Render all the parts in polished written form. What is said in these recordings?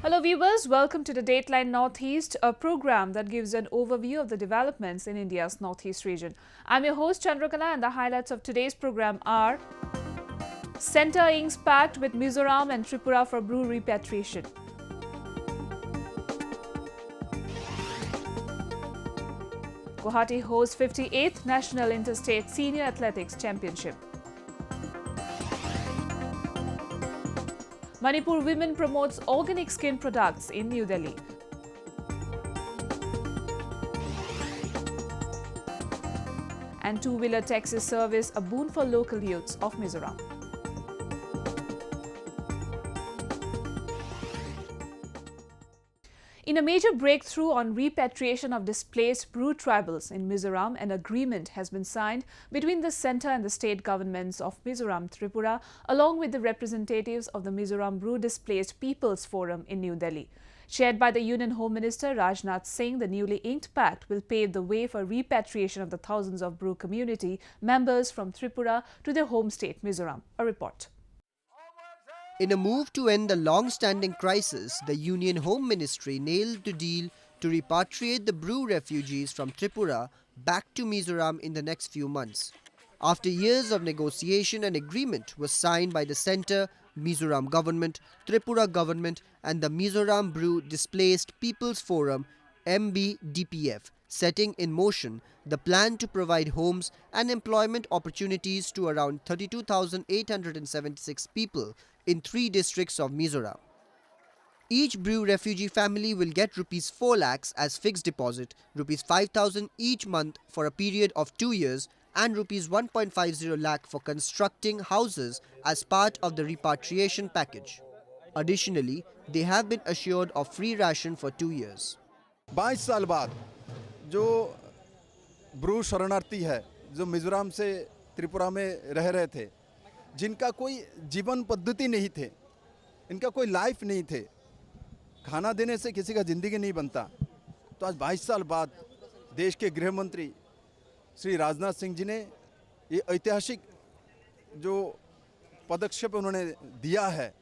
Hello viewers, welcome to the Dateline Northeast, a program that gives an overview of the developments in India's Northeast region. I'm your host Chandrakala and the highlights of today's program are: Centre inks pact with Mizoram and Tripura for brew repatriation. Guwahati hosts 58th National Interstate Senior Athletics Championship. Manipur women promotes organic skin products in New Delhi. And two-wheeler taxi service a boon for local youths of Mizoram. In a major breakthrough on repatriation of displaced Bru tribals in Mizoram, an agreement has been signed between the centre and the state governments of Mizoram, Tripura, along with the representatives of the Mizoram Bru Displaced Peoples Forum in New Delhi. Chaired by the Union Home Minister Rajnath Singh, the newly inked pact will pave the way for repatriation of the thousands of Bru community members from Tripura to their home state, Mizoram. A report. In a move to end the long-standing crisis, the Union Home Ministry nailed the deal to repatriate the Bru refugees from Tripura back to Mizoram in the next few months. After years of negotiation, an agreement was signed by the centre, Mizoram government, Tripura government and the Mizoram Bru Displaced Peoples Forum MBDPF, setting in motion the plan to provide homes and employment opportunities to around 32,876 people in 3 districts of Mizoram. Each Bru refugee family will get Rs 4 lakhs as fixed deposit, Rs 5,000 each month for a period of 2 years and Rs 1.50 lakh for constructing houses as part of the repatriation package. Additionally, they have been assured of free ration for 2 years. 22 साल बाद जो Bru शरणार्थी है, जो मिजोरम से त्रिपुरा में रह रहे थे, जिनका कोई जीवन पद्धति नहीं थे, इनका कोई लाइफ नहीं थे, खाना देने से किसी का ज़िंदगी नहीं बनता, तो आज 22 साल बाद देश के गृह मंत्री श्री राजनाथ सिंह जी ने ये ऐतिहासिक जो पदक्षेप उन्होंने दिया है,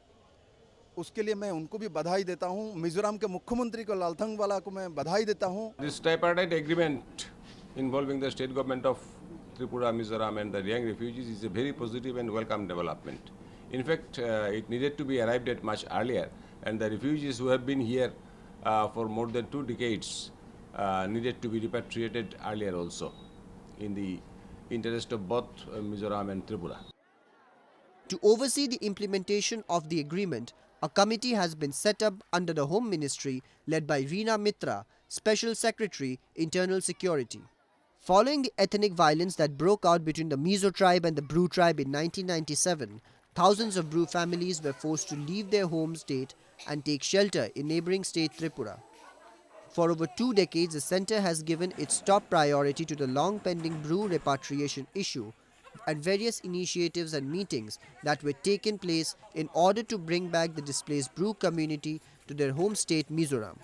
उसके लिए मैं उनको भी बधाई देता हूं। मिजोरम के मुख्यमंत्री को लालथंगवाला को मैं बधाई देता हूं। This tripartite agreement involving the state government of Tripura, Mizoram and the young refugees is a very positive and welcome development. In fact, it needed to be arrived at much earlier, and the refugees who have been here for more than 2 decades needed to be repatriated earlier also, in the interest of both Mizoram and Tripura. To oversee the implementation of the agreement, a committee has been set up under the Home Ministry led by Reena Mitra, Special Secretary, Internal Security. Following the ethnic violence that broke out between the Mizo tribe and the Bru tribe in 1997, thousands of Bru families were forced to leave their home state and take shelter in neighbouring state Tripura. For over 2 decades, the centre has given its top priority to the long-pending Bru repatriation issue and various initiatives and meetings that were taken place in order to bring back the displaced Bru community to their home state Mizoram.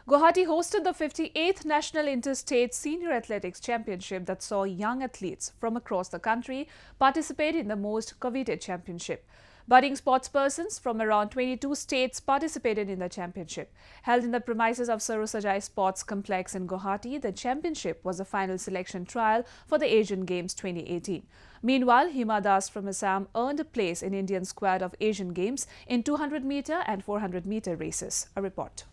Guwahati hosted the 58th National Interstate Senior Athletics Championship that saw young athletes from across the country participate in the most coveted championship. Budding sportspersons from around 22 states participated in the championship. Held in the premises of Sarosajai Sports Complex in Guwahati, the championship was the final selection trial for the Asian Games 2018. Meanwhile, Hima Das from Assam earned a place in Indian squad of Asian Games in 200-meter and 400-meter races. A report.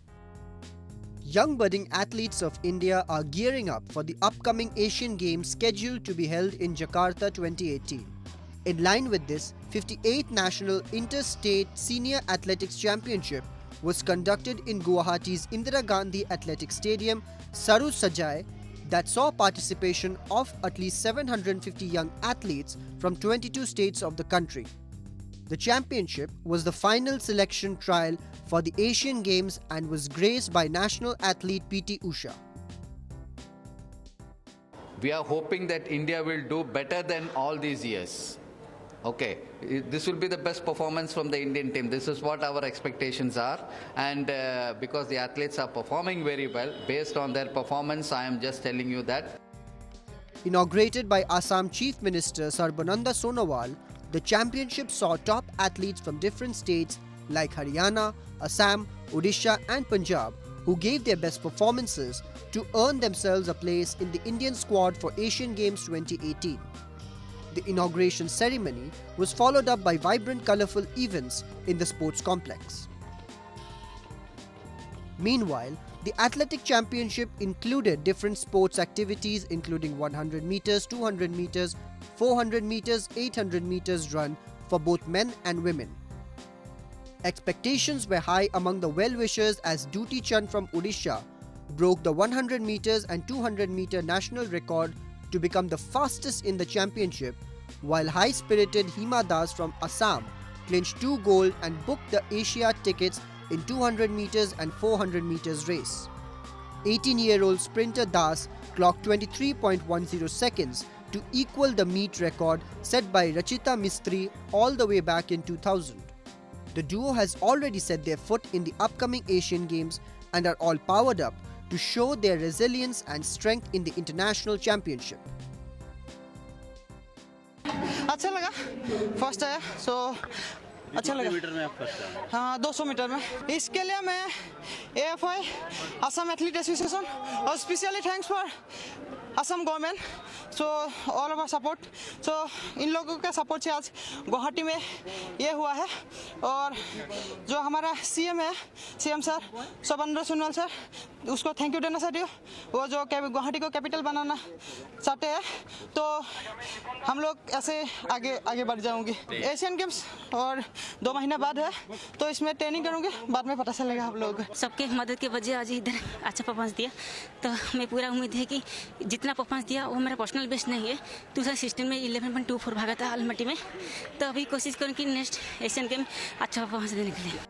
Young budding athletes of India are gearing up for the upcoming Asian Games scheduled to be held in Jakarta 2018. In line with this, 58th National Interstate Senior Athletics Championship was conducted in Guwahati's Indira Gandhi Athletic Stadium, Sarosajai, that saw participation of at least 750 young athletes from 22 states of the country. The championship was the final selection trial for the Asian Games and was graced by national athlete PT Usha. We are hoping that India will do better than all these years. Okay, this will be the best performance from the Indian team. This is what our expectations are, and because the athletes are performing very well, based on their performance, I am just telling you that. Inaugurated by Assam Chief Minister Sarbananda Sonowal, the championship saw top athletes from different states like Haryana, Assam, Odisha and Punjab, who gave their best performances to earn themselves a place in the Indian squad for Asian Games 2018. The inauguration ceremony was followed up by vibrant, colourful events in the sports complex. Meanwhile, the Athletic Championship included different sports activities including 100 metres, 200 metres, 400 metres, 800 metres run for both men and women. Expectations were high among the well-wishers as Duty Chand from Odisha broke the 100 metres and 200 metre national record to become the fastest in the championship, while high-spirited Hima Das from Assam clinched 2 gold and booked the Asia tickets in 200 metres and 400 metres race. 18-year-old sprinter Das clocked 23.10 seconds to equal the meet record set by Rachita Mistry all the way back in 2000. The duo has already set their foot in the upcoming Asian Games and are all powered up to show their resilience and strength in the international championship. अच्छा लगा first आया सो अच्छा लगा metre में आप first आए हाँ 200 metre में इसके लिए मैं AFI असम एथलीट एसोसिएशन और specially thanks for Assam government so all of support so इन लोगों का सपोर्ट से आज गुवाहाटी में ये हुआ है और जो हमारा सीएम है सीएम सर शोभेंद्र सोनोवाल सर उसको थैंक यू देना चाहती हूँ वो जो गुवाहाटी को कैपिटल बनाना चाहते हैं तो हम लोग ऐसे आगे बढ़ जाऊंगी एशियन गेम्स और 2 महीने बाद है तो इसमें ट्रेनिंग करूंगी बाद में पता चलेगा आप लोगों को सबके मदद के वजह आज इधर अच्छा परफॉर्मेंस दिया तो मैं पूरा उम्मीद है कि जितना परफॉर्मेंस दिया वो मेरा पर्सनल बेस्ट नहीं है 2016 में 11.24 भागा था अलमट्टी में तो अभी कोशिश करूँगी नेक्स्ट एशियन गेम अच्छा परफॉर्मेंस देने के लिए.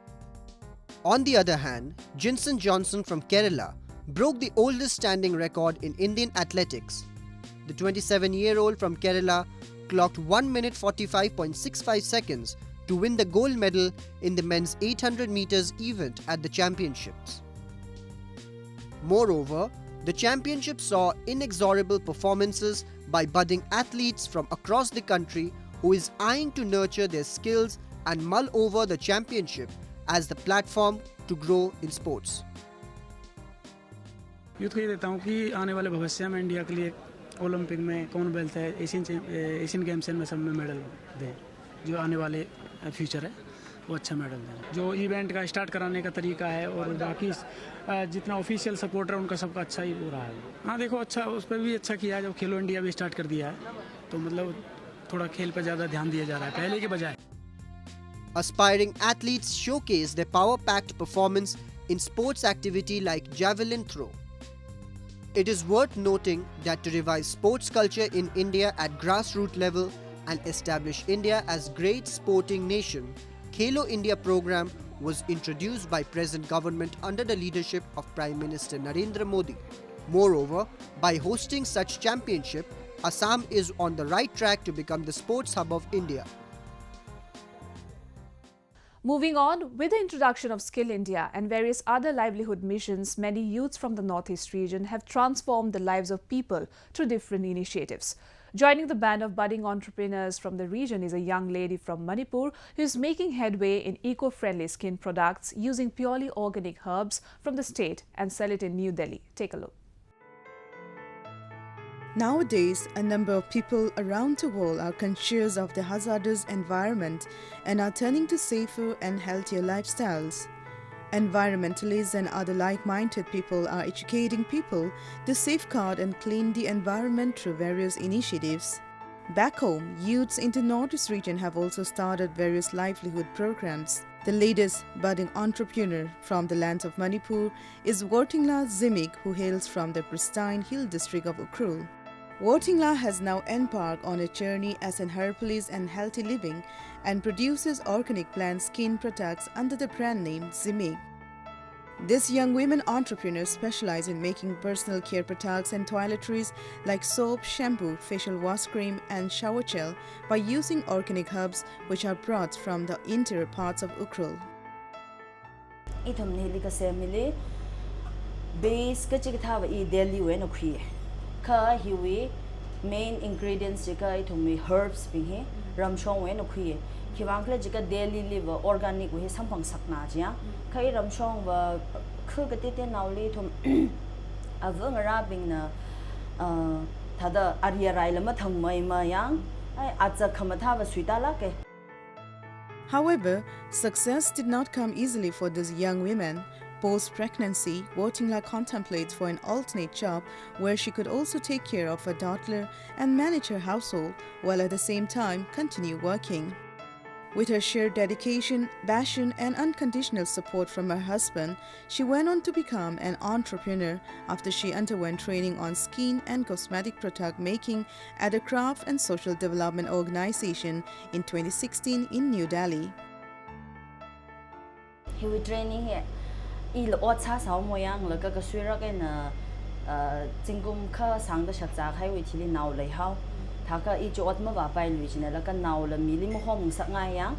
On the other hand, Jinson Johnson from Kerala broke the oldest standing record in Indian athletics. The 27-year-old from Kerala clocked 1 minute 45.65 seconds to win the gold medal in the men's 800 meters event at the championships. Moreover, the championship saw inexorable performances by budding athletes from across the country who is eyeing to nurture their skills and mull over the championship as the platform to grow in sports. Youth को ये देता हूँ कि आने वाले भविष्य में India के लिए ओलंपिक में कॉमनवेल्थ है एशियन गेम्स में सब में मेडल दें जो आने वाले फ्यूचर है वो अच्छा मेडल दें जो इवेंट का स्टार्ट कराने का तरीका है और बाकी जितना ऑफिशियल सपोर्टर है उनका सबका अच्छा ही हो रहा है. हाँ देखो अच्छा उस पर भी अच्छा किया है जब खेलो इंडिया भी स्टार्ट कर दिया है तो मतलब थोड़ा खेल पर ज़्यादा ध्यान दिया जा रहा है पहले के बजाय. Aspiring athletes showcase their power-packed performance in sports activity like javelin throw. It is worth noting that to revive sports culture in India at grassroots level and establish India as great sporting nation, Khelo India program was introduced by present government under the leadership of Prime Minister Narendra Modi. Moreover, by hosting such championship, Assam is on the right track to become the sports hub of India. Moving on, with the introduction of Skill India and various other livelihood missions, many youths from the Northeast region have transformed the lives of people through different initiatives. Joining the band of budding entrepreneurs from the region is a young lady from Manipur who is making headway in eco-friendly skin products using purely organic herbs from the state and sell it in New Delhi. Take a look. Nowadays, a number of people around the world are conscious of the hazardous environment and are turning to safer and healthier lifestyles. Environmentalists and other like-minded people are educating people to safeguard and clean the environment through various initiatives. Back home, youths in the Northeast region have also started various livelihood programs. The latest budding entrepreneur from the lands of Manipur is Wortingla Zimik, who hails from the pristine hill district of Ukhrul. Wortingla has now embarked on a journey as an herbalist and healthy living and produces organic plant skin products under the brand name Zimik. This young women entrepreneur specializes in making personal care products and toiletries like soap, shampoo, facial wash cream and shower gel by using organic herbs which are brought from the interior parts of Ukhrul. Main ingredients jika itong may herbs binghe ramshong wen okhuye Kiwang kle jika daily live organic we sampang sakna jia khai ram shong wa khu ga te nauli thum avang rabing na thada arya rai lama thang mai ma yang ai acha khamatha wa suitala ke. However, success did not come easily for these young women. Post-pregnancy, Wotingla contemplates for an alternate job where she could also take care of her daughter and manage her household while at the same time continue working. With her sheer dedication, passion and unconditional support from her husband, she went on to become an entrepreneur after she underwent training on skin and cosmetic product making at a Craft and Social Development Organization in 2016 in New Delhi. He was training here. Il otsa sao moyang la ka suira ke na jingkum kha sang da shatza khai wi thili naw lei hau thaka I jot ma ba pai lui china la ka naw la mi li mo hom sa ngai yang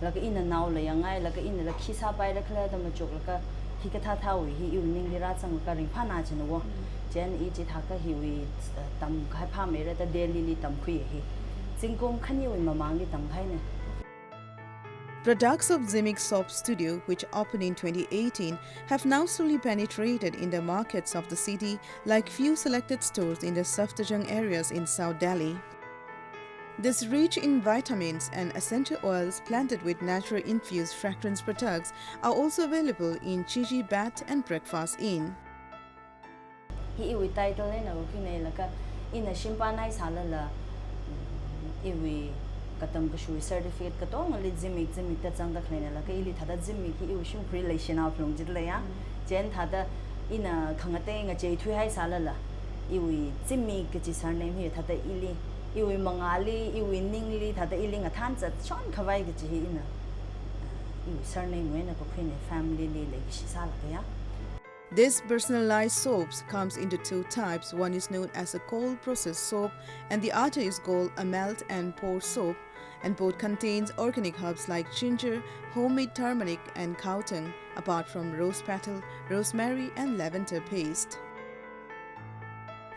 la ka in naw la yang ngai la ka in la khisa pai la khla da ma chok la ka hi ka tha tha wi hi evening li ra chang ka ring pha na china wo jen I ji thaka hi wi tam khai pha me ra da daily li tam khu hi jingkum khani wi ma mang li tam khai ne. Products of Zimik Soap Studio, which opened in 2018, have now slowly penetrated in the markets of the city, like few selected stores in the Safdarjung areas in South Delhi. This rich in vitamins and essential oils planted with natural infused fragrance products are also available in Chiji Bat and Breakfast Inn. He will title in a shimpanai salala. Katam kashui certificate katong ali zimik ta chang da khlena la kai li thada zimik hi u shim free relation of long jit la ya jen thada ina khangate nga chei thui hai sala la I wi zimik ke chi surname hi thada ili I wi mangali I wi ningli thada ili nga than cha chon khawai ke chi ina I wi surname we na ko khine family li le shi sala ya. This personalized soaps comes into two types. One is known as a cold processed soap and the other is called a melt and pour soap, and both contains organic herbs like ginger, homemade turmeric and cow tongue, apart from rose petal, rosemary and lavender paste.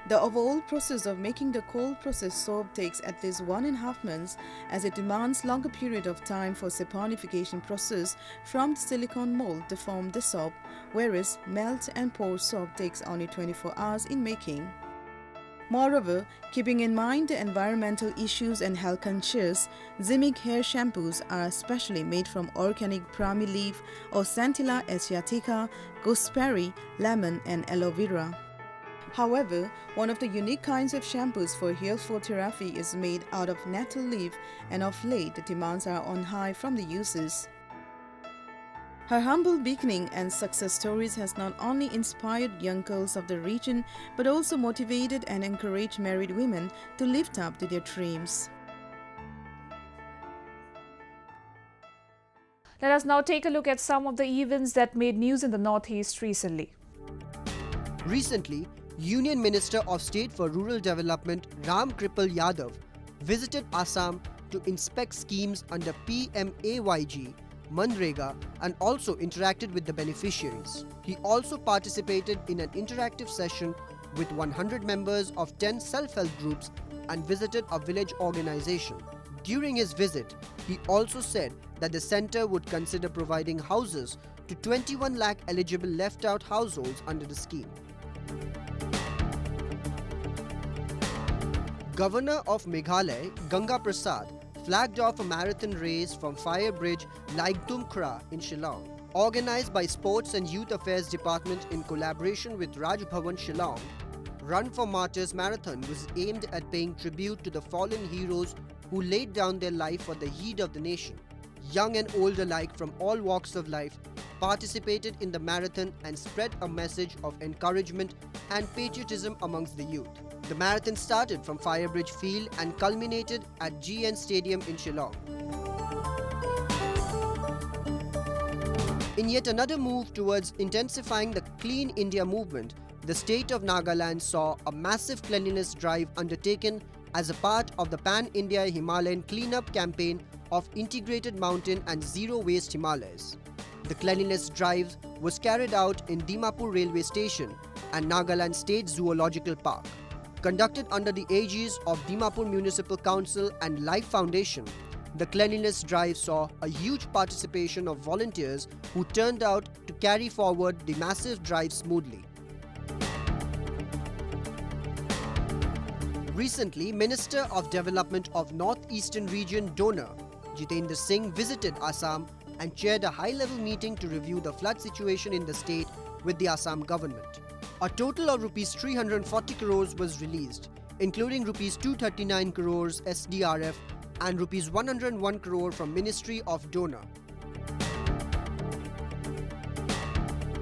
The overall process of making the cold processed soap takes at least 1.5 months, as it demands longer period of time for saponification process from the silicone mold to form the soap, whereas melt and pour soap takes only 24 hours in making. Moreover, keeping in mind the environmental issues and health conscious, Zimik hair shampoos are specially made from organic brahmi leaf or Centilla asiatica, gooseberry, lemon and aloe vera. However, one of the unique kinds of shampoos for hair fall therapy is made out of nettle leaf, and of late the demands are on high from the users. Her humble beginning and success stories has not only inspired young girls of the region but also motivated and encouraged married women to lift up to their dreams. Let us now take a look at some of the events that made news in the Northeast recently. Recently, Union Minister of State for Rural Development Ram Kripal Yadav visited Assam to inspect schemes under PMAYG, Manrega and also interacted with the beneficiaries. He also participated in an interactive session with 100 members of 10 self-help groups and visited a village organization. During his visit, he also said that the centre would consider providing houses to 21 lakh eligible left-out households under the scheme. Governor of Meghalaya, Ganga Prasad, flagged off a marathon race from Fire Bridge Laigtum Khra in Shillong. Organized by Sports and Youth Affairs Department in collaboration with Raj Bhavan Shillong, Run for Martyrs Marathon was aimed at paying tribute to the fallen heroes who laid down their life for the heed of the nation. Young and old alike from all walks of life participated in the marathon and spread a message of encouragement and patriotism amongst the youth. The marathon started from Firebridge Field and culminated at GN Stadium in Shillong. In yet another move towards intensifying the Clean India movement, the state of Nagaland saw a massive cleanliness drive undertaken as a part of the Pan-India Himalayan Cleanup Campaign of Integrated Mountain and Zero Waste Himalayas. The cleanliness drive was carried out in Dimapur Railway Station and Nagaland State Zoological Park. Conducted under the aegis of Dimapur Municipal Council and Life Foundation, The cleanliness drive saw a huge participation of volunteers who turned out to carry forward the massive drive smoothly. Recently, Minister of Development of North-Eastern Region Donor, Jitendra Singh, visited Assam and chaired a high-level meeting to review the flood situation in the state with the Assam government. A total of Rs 340 crores was released, including Rs 239 crores SDRF and Rs 101 crore from Ministry of Donor.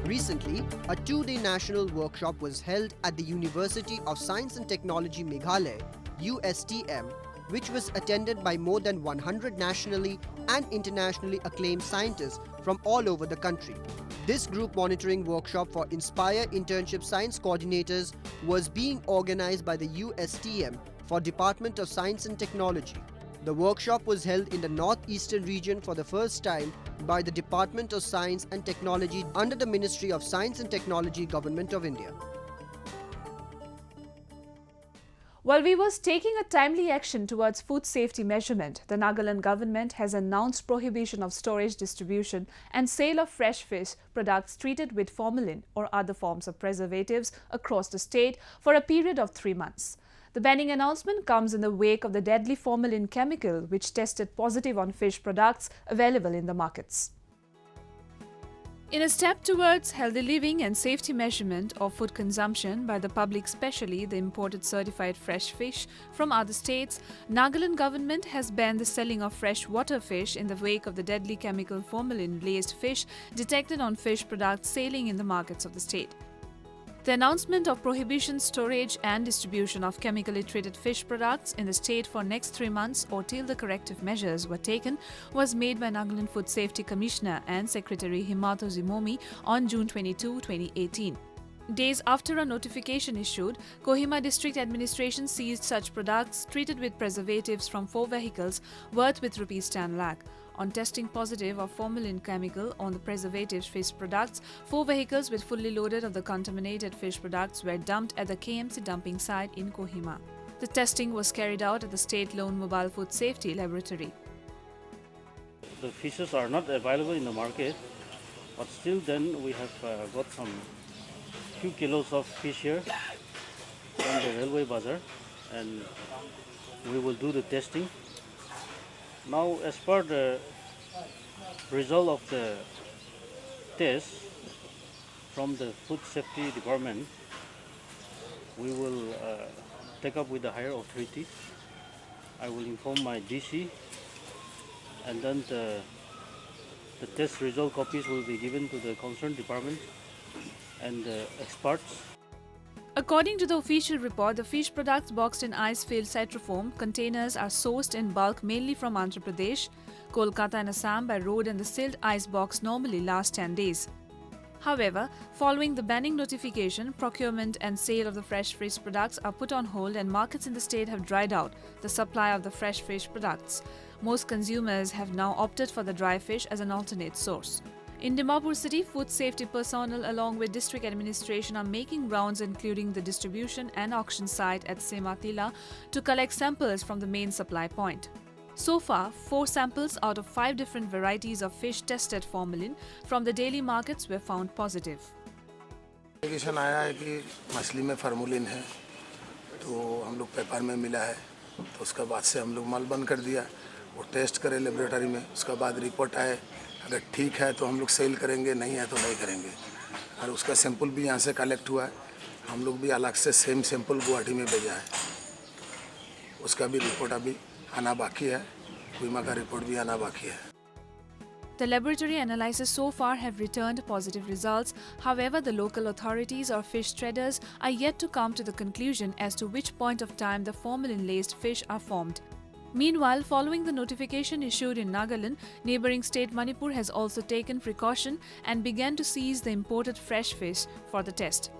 Recently, a two-day national workshop was held at the University of Science and Technology Meghalaya, USTM, which was attended by more than 100 nationally and internationally acclaimed scientists from all over the country. This group monitoring workshop for Inspire Internship Science Coordinators was being organized by the USTM for Department of Science and Technology. The workshop was held in the North-Eastern region for the first time by the Department of Science and Technology under the Ministry of Science and Technology, Government of India. While we was taking a timely action towards food safety measurement, the Nagaland government has announced prohibition of storage, distribution and sale of fresh fish products treated with formalin or other forms of preservatives across the state for a period of 3 months. The banning announcement comes in the wake of the deadly formalin chemical which tested positive on fish products available in the markets. In a step towards healthy living and safety measurement of food consumption by the public, especially the imported certified fresh fish from other states, Nagaland government has banned the selling of fresh water fish in the wake of the deadly chemical formalin-laced fish detected on fish products sailing in the markets of the state. The announcement of prohibition, storage and distribution of chemically treated fish products in the state for next 3 months or till the corrective measures were taken was made by Nagaland Food Safety Commissioner and Secretary Himato Zimomi on June 22, 2018. Days after a notification issued, Kohima District Administration seized such products treated with preservatives from 4 vehicles worth with Rs 10 lakh. On testing positive of formalin chemical on the preservatives fish products, 4 vehicles with fully loaded of the contaminated fish products were dumped at the KMC dumping site in Kohima. The testing was carried out at the State Lone Mobile Food Safety Laboratory. The fishes are not available in the market, but still then we have got some few kilos of fish here from the railway bazaar, and we will do the testing. Now, as per the result of the test from the Food Safety Department, we will take up with the higher authority. I will inform my DC, and then the test result copies will be given to the concerned department and the experts. According to the official report, the fish products boxed in ice-filled Cytofoam containers are sourced in bulk mainly from Andhra Pradesh, Kolkata and Assam by road, and the sealed ice box normally lasts 10 days. However, following the banning notification, procurement and sale of the fresh fish products are put on hold and markets in the state have dried out the supply of the fresh fish products. Most consumers have now opted for the dry fish as an alternate source. In Dimapur city, food safety personnel along with district administration are making rounds including the distribution and auction site at Sematila to collect samples from the main supply point. So far, 4 samples out of 5 different varieties of fish tested formalin from the daily markets were found positive. Notification आया है कि मछली में फार्मूलिन है, तो हम लोग paper में मिला है, तो उसके बाद से हम लोग माल बंद कर दिया, वो टेस्ट करें लेबोरेटरी में, उसके बाद रिपोर्ट आए, अगर ठीक है तो हम लोग सेल करेंगे, नहीं है तो नहीं करेंगे। और उसका सैंपल भी यहाँ से कलेक्ट हुआ है, हम लोग भी अलग से सेम सैंपल गुवाहाटी में भेजा है, उसका भी रिपोर्ट अभी आना बाकी है, कोहिमा का रिपोर्ट भी आना बाकी है। The laboratory analyses so far have returned positive results. However, the local authorities or fish traders are yet to come to the conclusion as to which point of time the formalin-laced fish are formed. Meanwhile, following the notification issued in Nagaland, neighbouring state Manipur has also taken precaution and began to seize the imported fresh fish for the test.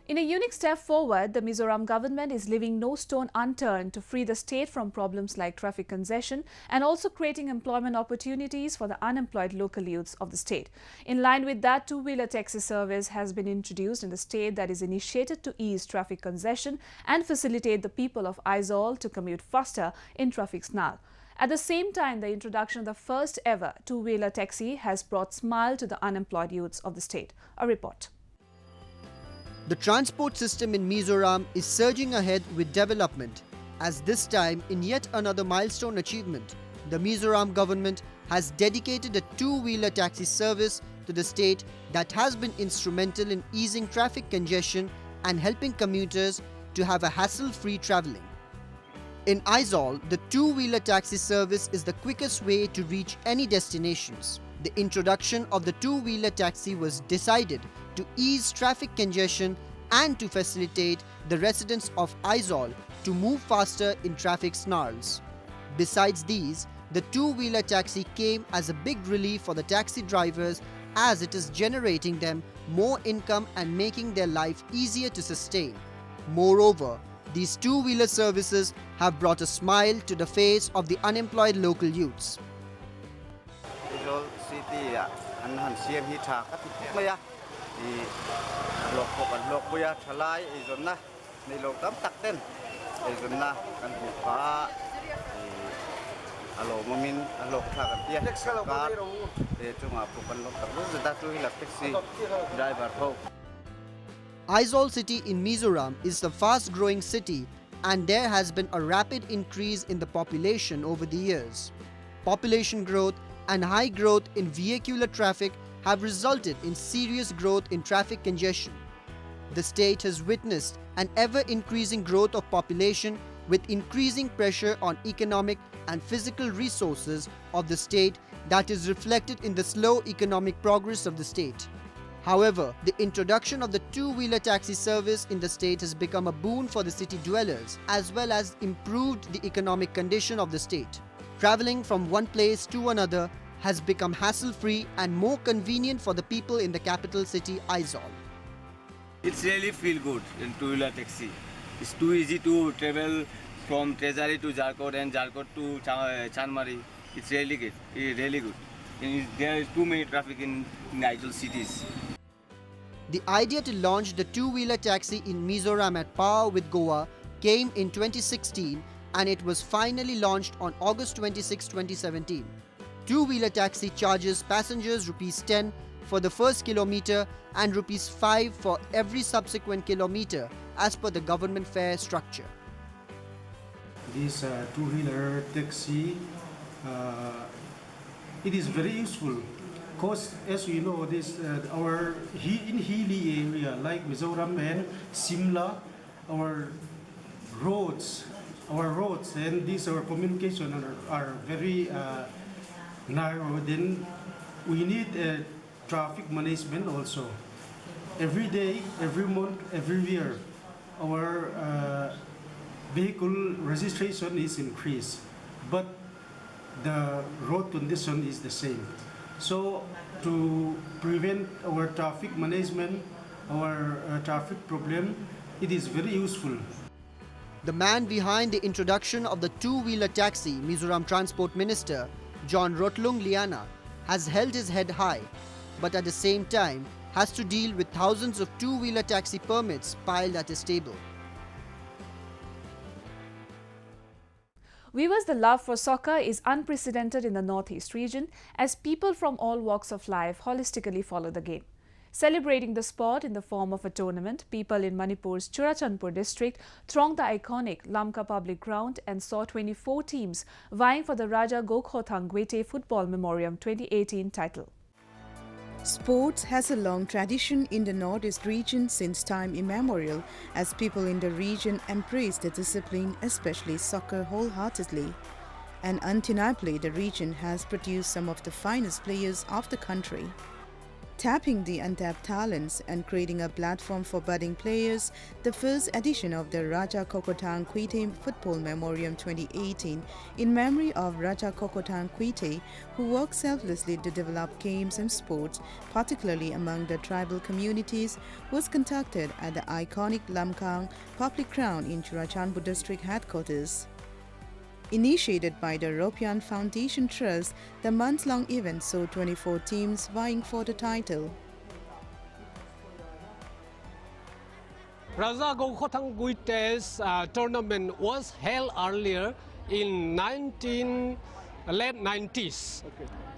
In a unique step forward, the Mizoram government is leaving no stone unturned to free the state from problems like traffic congestion and also creating employment opportunities for the unemployed local youths of the state. In line with that, two-wheeler taxi service has been introduced in the state that is initiated to ease traffic congestion and facilitate the people of Aizawl to commute faster in traffic snarl. At the same time, the introduction of the first ever two-wheeler taxi has brought smile to the unemployed youths of the state. A report. The transport system in Mizoram is surging ahead with development, as this time, in yet another milestone achievement, the Mizoram government has dedicated a two-wheeler taxi service to the state that has been instrumental in easing traffic congestion and helping commuters to have a hassle-free travelling. In Aizawl, the two-wheeler taxi service is the quickest way to reach any destinations. The introduction of the two-wheeler taxi was decided to ease traffic congestion and to facilitate the residents of Aizawl to move faster in traffic snarls. Besides these, the two-wheeler taxi came as a big relief for the taxi drivers, as it is generating them more income and making their life easier to sustain. Moreover, these two-wheeler services have brought a smile to the face of the unemployed local youths. Aizawl city an siam hi tha ka maya I lok ko kan lok buya thalai Aizawl na nei lok tam tak den Aizawl na kan hu pa alo momin alok tha kan tia ka e chunga pu kan lok tak lu da tu hi taxi driver ho. Aizawl city in Mizoram is a fast-growing city, and there has been a rapid increase in the population over the years. Population growth and high growth in vehicular traffic have resulted in serious growth in traffic congestion. The state has witnessed an ever-increasing growth of population, with increasing pressure on economic and physical resources of the state that is reflected in the slow economic progress of the state. However, the introduction of the two-wheeler taxi service in the state has become a boon for the city dwellers, as well as improved the economic condition of the state. Travelling from one place to another has become hassle-free and more convenient for the people in the capital city, Aizawl. It's really feel good in two-wheeler taxi. It's too easy to travel from Trezari to Jarkot and Jarkot to Chanmari. It's really good. It's really good. And there is too many traffic in Aizawl cities. The idea to launch the two-wheeler taxi in Mizoram at par with Goa came in 2016, and it was finally launched on August 26, 2017. Two-wheeler taxi charges passengers ₹10 for the first kilometer and ₹5 for every subsequent kilometer as per the government fare structure. This two-wheeler taxi, it is very useful because, as we know, this in hilly area like Mizoram and Simla, our roads and these our communication are very narrow. Then we need traffic management also. Every day, every month, every year, our vehicle registration is increased, but the road condition is the same. So to prevent our traffic management, our traffic problem, it is very useful. The man behind the introduction of the two-wheeler taxi, Mizoram Transport Minister John Rotlung Liana, has held his head high, but at the same time has to deal with thousands of two-wheeler taxi permits piled at his table. Viewers, the love for soccer is unprecedented in the Northeast region as people from all walks of life holistically follow the game. Celebrating the sport in the form of a tournament, people in Manipur's Churachandpur district thronged the iconic Lamka Public Ground and saw 24 teams vying for the Raja Gokhothang Gwete Football Memoriam 2018 title. Sports has a long tradition in the Northeast region since time immemorial, as people in the region embrace the discipline, especially soccer, wholeheartedly. And undeniably, the region has produced some of the finest players of the country. Tapping the untapped talents and creating a platform for budding players, the first edition of the Raja Gokhothang Gwete Football Memoriam 2018, in memory of Raja Gokhothang Gwete, who worked selflessly to develop games and sports, particularly among the tribal communities, was conducted at the iconic Lamkang Public Ground in Churachandpur District Headquarters. Initiated by the Ropian Foundation Trust, the month-long event saw 24 teams vying for the title. Raja Gokhothang Gwete's tournament was held earlier in late 90s,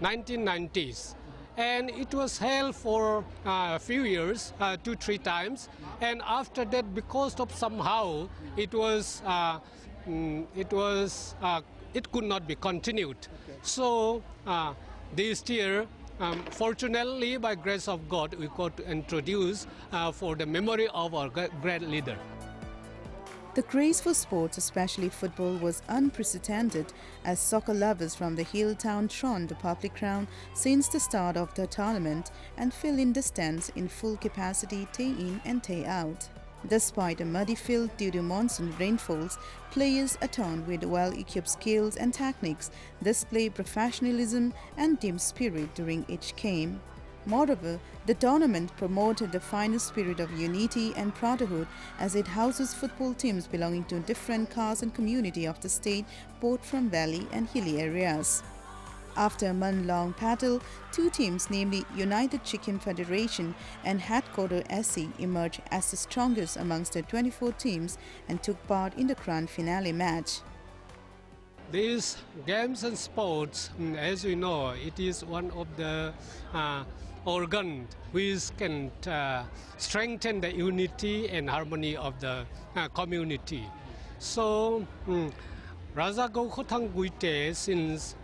1990s. And it was held for a few years, 2-3 times. And after that, because of somehow it could not be continued. So this year, fortunately, by grace of God, we got to introduce for the memory of our great leader. The craze for sports, especially football, was unprecedented as soccer lovers from the hill town thronged the public ground since the start of the tournament and fill in the stands in full capacity day in and day out. Despite a muddy field due to monsoon rainfalls, players attuned with well-equipped skills and techniques display professionalism and team spirit during each game. Moreover, the tournament promoted the finest spirit of unity and brotherhood as it houses football teams belonging to different castes and community of the state, both from valley and hilly areas. After a month-long battle, two teams, namely United Sikkim Federation and Headquarter SC, emerged as the strongest amongst the 24 teams and took part in the grand finale match. These games and sports, as we know, it is one of the organ which can strengthen the unity and harmony of the community. So Raja Gokhothang Guite, since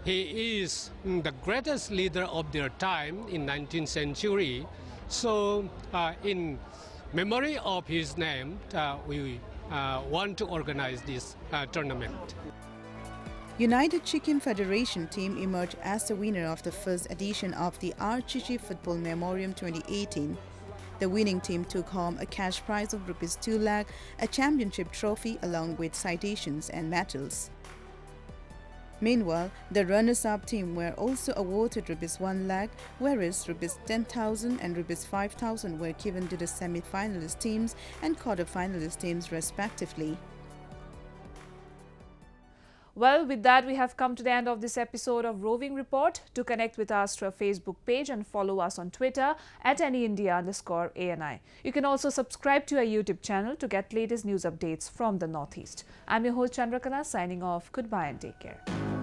he is the greatest leader of their time in 19th century, so in memory of his name, we want to organize this tournament. United Sikkim Federation team emerged as the winner of the first edition of the RCC Football Memoriam 2018. The winning team took home a cash prize of Rs 2 lakh, a championship trophy along with citations and medals. Meanwhile, the runners-up team were also awarded Rs 1 lakh, whereas Rs 10,000 and Rs 5,000 were given to the semi-finalist teams and quarter-finalist teams respectively. Well, with that, we have come to the end of this episode of Roving Report. To connect with us through our Facebook page and follow us on Twitter at AnyIndia_ANI. You can also subscribe to our YouTube channel to get latest news updates from the Northeast. I'm your host Chandrakana signing off. Goodbye and take care.